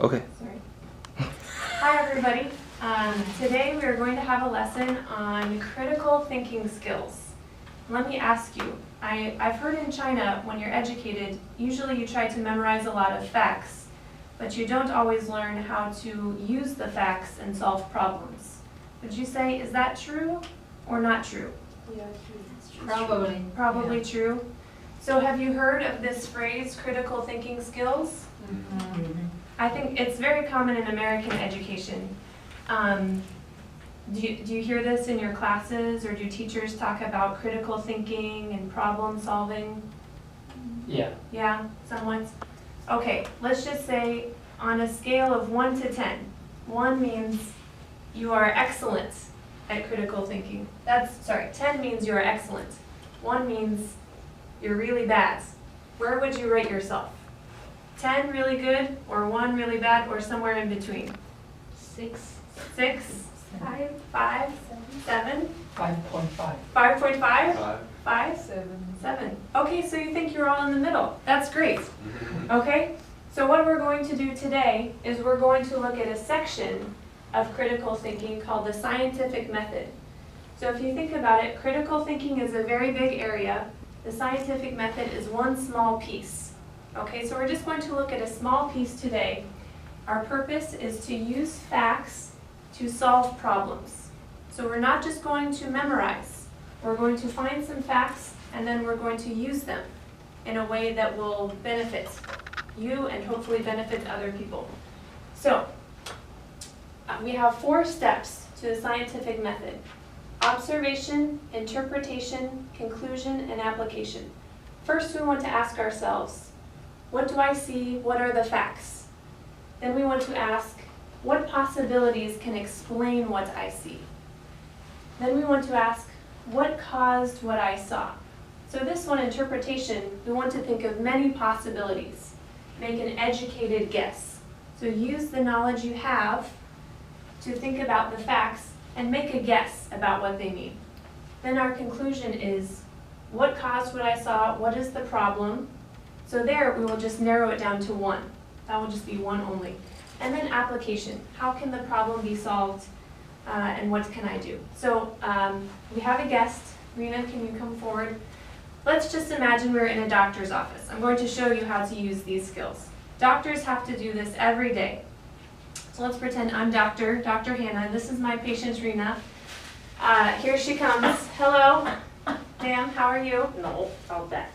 Okay. Sorry. Hi everybody. Today we are going to have a lesson on critical thinking skills. Let me ask you, I've heard in China when you're educated, usually you try to memorize a lot of facts, but you don't always learn how to use the facts and solve problems. Would you say, is that true or not true? Yeah, true. Probably. Probably true. So have you heard of this phrase, critical thinking skills? Mm-hmm. I think it's very common in American education. Do you hear this in your classes, or do teachers talk about critical thinking and problem solving? Yeah. Yeah, somewhat. Okay, let's just say on a scale of 1 to 10, 1 means you are excellent at critical thinking. 10 means you are excellent. 1 means you're really bad. Where would you rate yourself? 10 really good, or 1 really bad, or somewhere in between? 6. 6? 5? 7? 5.5. 5.5? 5? 7. 7. Okay, so you think you're all in the middle. That's great. Okay, so what we're going to do today is we're going to look at a section of critical thinking called the scientific method. So if you think about it, critical thinking is a very big area. The scientific method is one small piece. Okay, so we're just going to look at a small piece today. Our purpose is to use facts to solve problems. So we're not just going to memorize. We're going to find some facts and then we're going to use them in a way that will benefit you and hopefully benefit other people. So we have 4 steps to the scientific method: observation, interpretation, conclusion, and application. First, we want to ask ourselves, what do I see? What are the facts? Then we want to ask, what possibilities can explain what I see? Then we want to ask, what caused what I saw? So this one, interpretation, we want to think of many possibilities. Make an educated guess. So use the knowledge you have to think about the facts and make a guess about what they mean. Then our conclusion is, what caused what I saw? What is the problem? So there we will just narrow it down to 1. That will just be 1 only. And then application. How can the problem be solved and what can I do? So we have a guest. Rena, can you come forward? Let's just imagine we're in a doctor's office. I'm going to show you how to use these skills. Doctors have to do this every day. So let's pretend I'm Dr. Hannah. This is my patient, Rena. Here she comes. Hello, ma'am, how are you? No, not bad.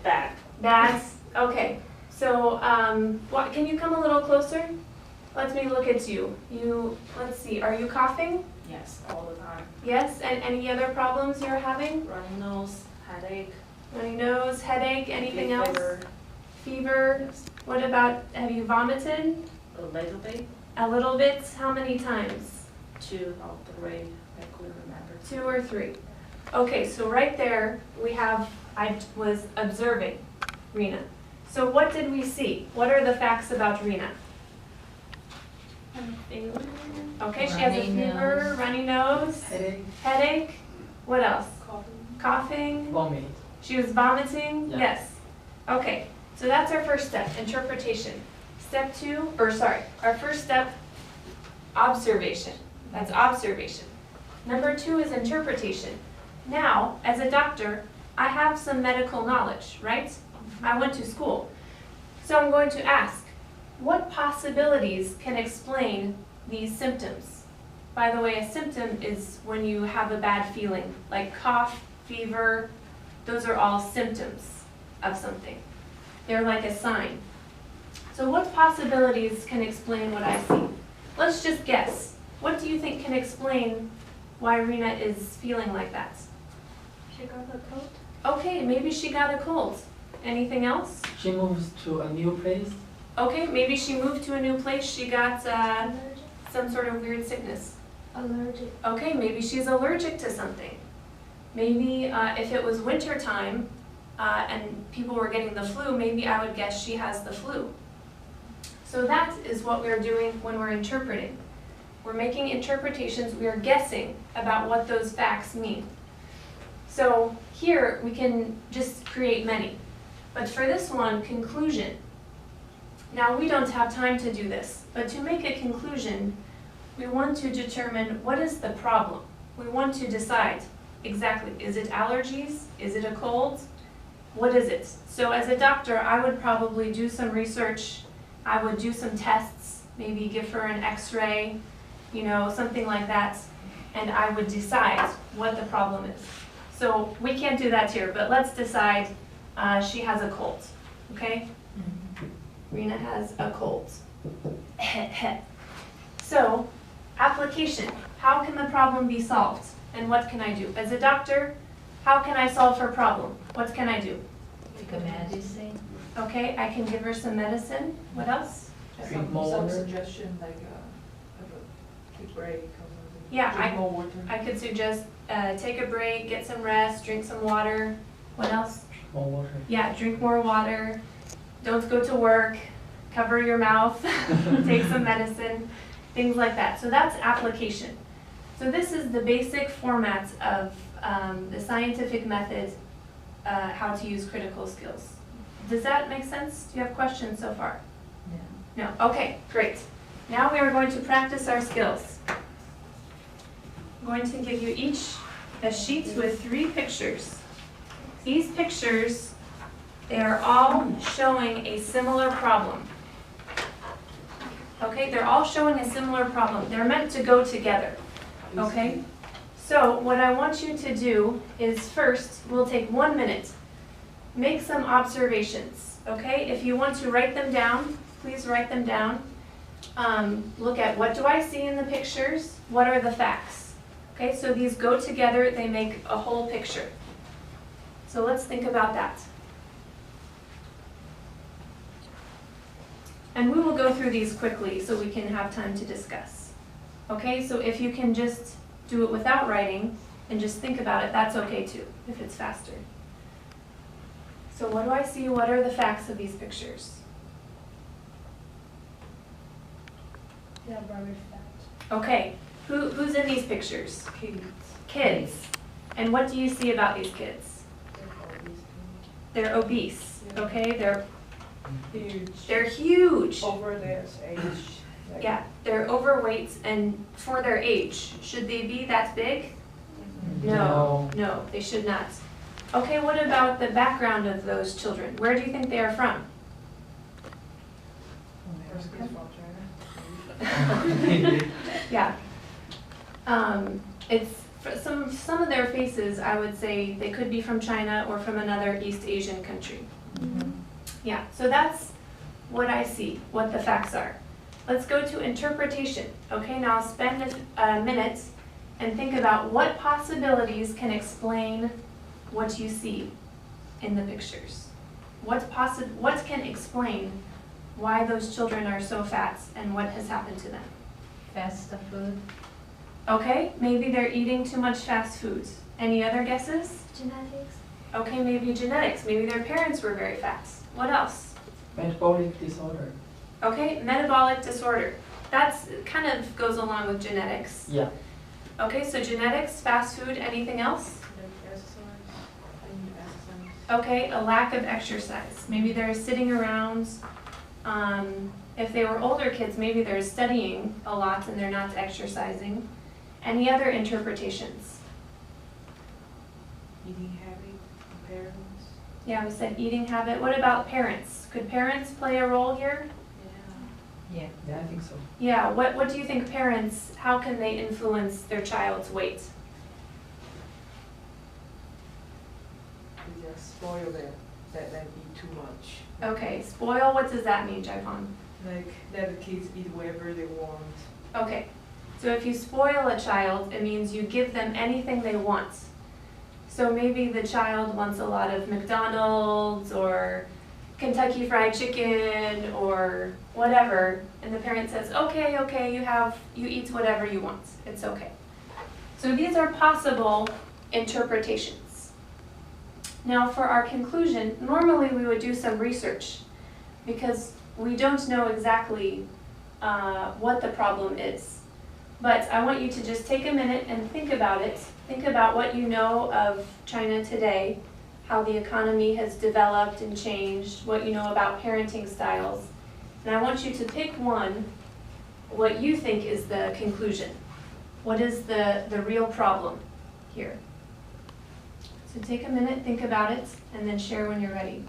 Bad. Bad? Okay. So can you come a little closer? Let me look at you. Let's see, are you coughing? Yes, all the time. Yes, and any other problems you're having? Runny nose, headache. Runny nose, headache, anything else? Fever. Fever? Yes. What about, have you vomited? A little bit. A little bit? How many times? 2 or 3. I couldn't remember. 2 or 3. Okay, so right there I was observing Rena. So what did we see? What are the facts about Rena? Fever. Okay, she has a fever, runny nose, headache. What else? Coughing. Vomit. She was vomiting? Yeah. Yes. Okay, so that's our first step, interpretation. Step 2, our first step, observation. That's observation. Number 2 is interpretation. Now, as a doctor, I have some medical knowledge, right? I went to school. So I'm going to ask, what possibilities can explain these symptoms? By the way, a symptom is when you have a bad feeling, like cough, fever. Those are all symptoms of something. They're like a sign. So what possibilities can explain what I see? Let's just guess. What do you think can explain why Rena is feeling like that? She got a cold. Okay, maybe she got a cold. Anything else? She moves to a new place. Okay, maybe she moved to a new place. She got some sort of weird sickness. Allergic. Okay, maybe she's allergic to something. Maybe if it was winter time and people were getting the flu, maybe I would guess she has the flu. So that is what we're doing when we're interpreting. We're making interpretations. We are guessing about what those facts mean. So here we can just create many. But for this one, conclusion. Now, we don't have time to do this, but to make a conclusion, we want to determine what is the problem. We want to decide exactly, is it allergies? Is it a cold? What is it? So as a doctor, I would probably do some research. I would do some tests, maybe give her an x-ray, you know, something like that, and I would decide what the problem is. So we can't do that here, but let's decide she has a cold, okay? Rena has a cold. So, application. How can the problem be solved? And what can I do? As a doctor, how can I solve her problem? What can I do? Take a medicine. Okay, I can give her some medicine. What else? Drink more Some water. suggestion like have a quick break or something. Yeah, Drink more water. I could suggest take a break, get some rest, drink some water. What else? More water. Yeah, drink more water. Don't go to work. Cover your mouth. Take some medicine. Things like that. So that's application. So this is the basic format of the scientific method, how to use critical skills. Does that make sense? Do you have questions so far? No. No? Okay, great. Now we are going to practice our skills. I'm going to give you each a sheet with 3 pictures. These pictures, they are all showing a similar problem. Okay, they're all showing a similar problem. They're meant to go together. Okay? So what I want you to do is first, we'll take 1 minute. Make some observations. Okay? If you want to write them down, please write them down. Look at what do I see in the pictures? What are the facts? Okay, so these go together, they make a whole picture. So let's think about that. And we will go through these quickly so we can have time to discuss. Okay, so if you can just do it without writing and just think about it, that's okay too, if it's faster. So what do I see? What are the facts of these pictures? Yeah, rubbish facts. Okay, who's in these pictures? Kids. Kids. And what do you see about these kids? They're obese, okay? Huge. They're huge. Over their age. Like, Yeah, they're overweight, and for their age, should they be that big? No, they should not. Okay, what about the background of those children? Where do you think they are from? First kids from China. Yeah. It's some of their faces, I would say they could be from China or from another East Asian country. Yeah, so that's what I see, what the facts are. Let's go to interpretation. Okay, now spend a minute and think about what possibilities can explain what you see in the pictures. What can explain why those children are so fat and what has happened to them? Fast food. Okay, maybe they're eating too much fast food. Any other guesses? Genetics. Okay, maybe genetics. Maybe their parents were very fat. What else? Metabolic disorder. Okay, metabolic disorder. That's kind of goes along with genetics. Yeah. Okay, so genetics, fast food, anything else? Like exercise. I need exercise. Okay, a lack of exercise. Maybe they're sitting around. If they were older kids, maybe they're studying a lot and they're not exercising. Any other interpretations? Eating habit. Parents. Yeah, we said eating habit. What about parents? Could parents play a role here? Yeah. Yeah. Yeah, I think so. Yeah, what do you think parents, how can they influence their child's weight? They just spoil them. That they eat too much. Okay, spoil, what does that mean, Jaipon? Like let the kids eat whatever they want. Okay, so if you spoil a child, it means you give them anything they want. So maybe the child wants a lot of McDonald's or Kentucky Fried Chicken or whatever, and the parent says, okay, you eat whatever you want, it's okay. So these are possible interpretations. Now for our conclusion, normally we would do some research because we don't know exactly what the problem is. But I want you to just take a minute and think about it. Think about what you know of China today, how the economy has developed and changed, what you know about parenting styles, And I want you to pick one, what you think is the conclusion. What is the real problem here? So take a minute, think about it, and then share when you're ready.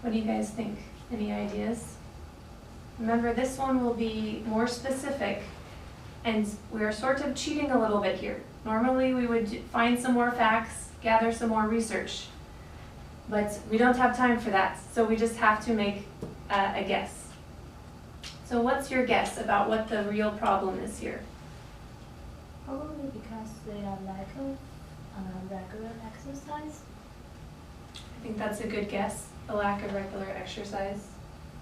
What do you guys think? Any ideas? Remember, this one will be more specific, and we're sort of cheating a little bit here. Normally, we would find some more facts, gather some more research, but we don't have time for that, so we just have to make a guess. So what's your guess about what the real problem is here? Probably because they are lack of regular exercise. I think that's a good guess, the lack of regular exercise.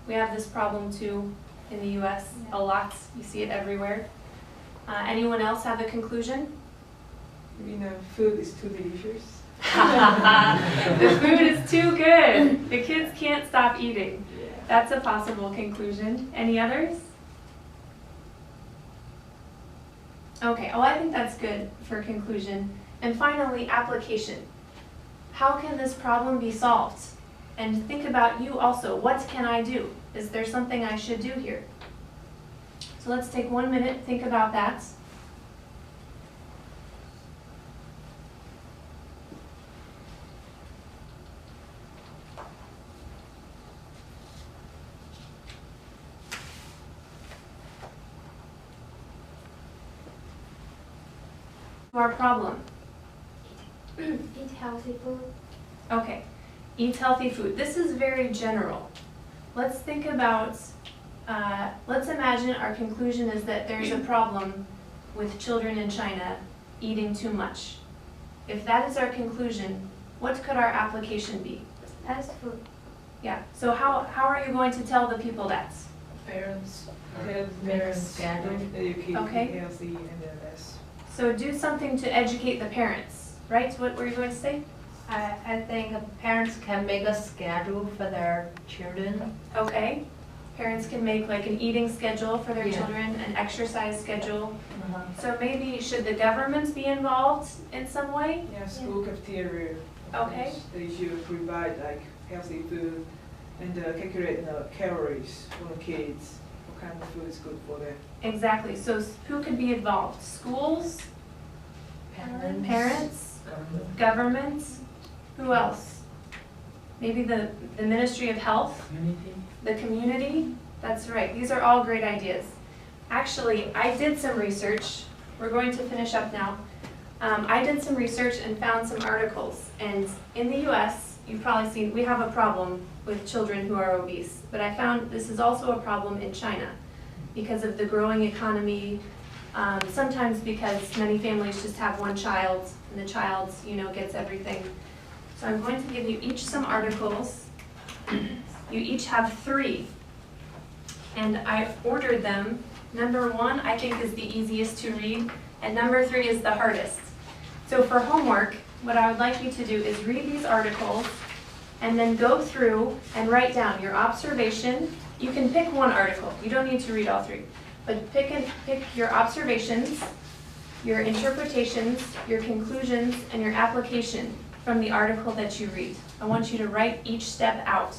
We have this problem too in the US a lot. You see it everywhere. Anyone else have a conclusion? You know, food is too delicious. The food is too good. The kids can't stop eating. Yeah. That's a possible conclusion. Any others? Okay, well, I think that's good for conclusion. And finally, application. How can this problem be solved? And think about you also. What can I do? Is there something I should do here? So let's take 1 minute, think about that. Our problem. Eat healthy food. Okay, eat healthy food. This is very general. Let's think about, let's imagine our conclusion is that there's a problem with children in China eating too much. If that is our conclusion, what could our application be? Fast food. Yeah, so how are you going to tell the people that? Parents Schedule. educate, Okay. healthy, and then less. So do something to educate the parents, right? What were you going to say? I think parents can make a schedule for their children. Okay, parents can make like an eating schedule for their Yeah. children, an exercise schedule. So maybe should the government be involved in some way? Yeah, school cafeteria. Okay. They should provide like healthy food and calculate the calories for the kids. What kind of food is good for them? Exactly, so who could be involved? Schools, parents, government, who else? Maybe the Ministry of Health, Community? the community? That's right, these are all great ideas. Actually, I did some research. We're going to finish up now. I did some research and found some articles, and in the US, you've probably seen, we have a problem with children who are obese, but I found this is also a problem in China because of the growing economy, sometimes because many families just have one child, and the child, gets everything. So I'm going to give you each some articles. You each have 3, and I ordered them. Number 1, I think, is the easiest to read, and number 3 is the hardest. So for homework, what I would like you to do is read these articles and then go through and write down your observation. You can pick one article. You don't need to read all 3. But pick your observations, your interpretations, your conclusions, and your application from the article that you read. I want you to write each step out.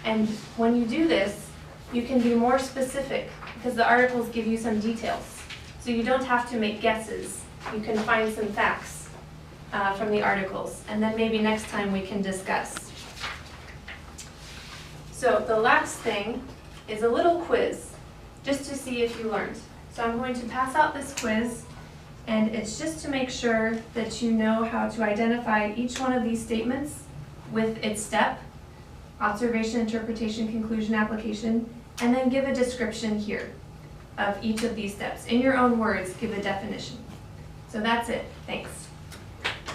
And when you do this, you can be more specific because the articles give you some details. So you don't have to make guesses. You can find some facts from the articles. And then maybe next time we can discuss. So the last thing is a little quiz, just to see if you learned. So I'm going to pass out this quiz, and it's just to make sure that you know how to identify each one of these statements with its step, observation, interpretation, conclusion, application, and then give a description here of each of these steps. In your own words, give a definition. So that's it. Thanks.